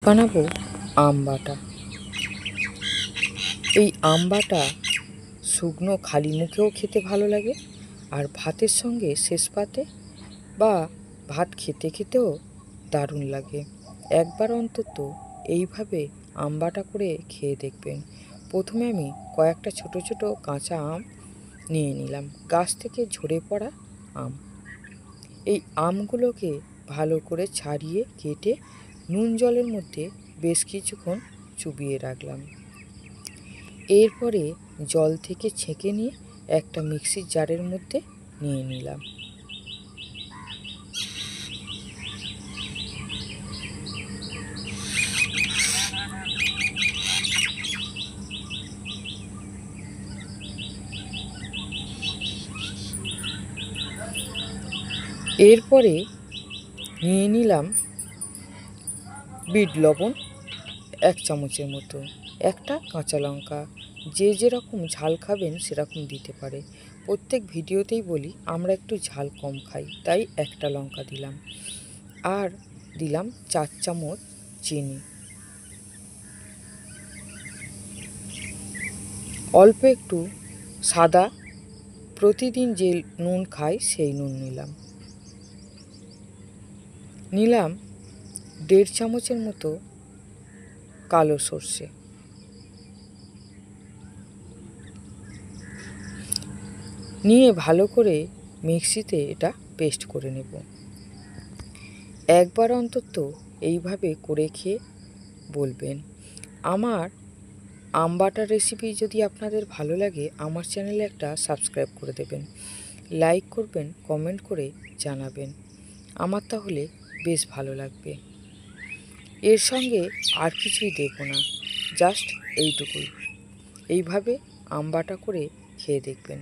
বানাবো আম বাটা। এই আম বাটা শুকনো খালি মুখেও খেতে ভালো লাগে, আর ভাতের সঙ্গে শেষ পাতে বা ভাত খেতে খেতেও দারুণ লাগে। একবার অন্তত এইভাবে আম বাটা করে খেয়ে দেখবেন। প্রথমে আমি কয়েকটা ছোট ছোট কাঁচা আম নিয়ে নিলাম, গাছ থেকে ঝরে পড়া আম। এই আমগুলোকে ভালো করে ছাড়িয়ে কেটে নুন জলের মধ্যে বেশ কিছুক্ষণ চুবিয়ে রাখলাম। এরপরে জল থেকে ছেঁকে নিয়ে একটা মিক্সির জারের মধ্যে নিয়ে নিলাম। এরপরে নিয়ে নিলাম বিট লবণ 1 চামচের মতো, একটা কাঁচা লঙ্কা। যে যেরকম ঝাল খাবেন সেরকম দিতে পারে। প্রত্যেক ভিডিওতেই বলি আমরা একটু ঝাল কম খাই, তাই একটা লঙ্কা দিলাম। আর দিলাম 4 চামচ চিনি। অল্প একটু সাদা, প্রতিদিন যে নুন খাই সেই নুন নিলাম। 1.5 চামচের মতো কালো সর্ষে। নিয়ে ভালো করে মিক্সিতে এটা পেস্ট করে নেব। একবার অন্তত এইভাবে করে খেয়ে বলবেন। আমার আম বাটার রেসিপি যদি আপনাদের ভালো লাগে, আমার চ্যানেলে একটা সাবস্ক্রাইব করে দেবেন, লাইক করবেন, কমেন্ট করে জানাবেন। আমার তাহলে বেশ ভালো লাগবে। এর সঙ্গে আর কিছুই দেব না, জাস্ট এইটুকুই। এইভাবে আম বাটা করে খেয়ে দেখবেন।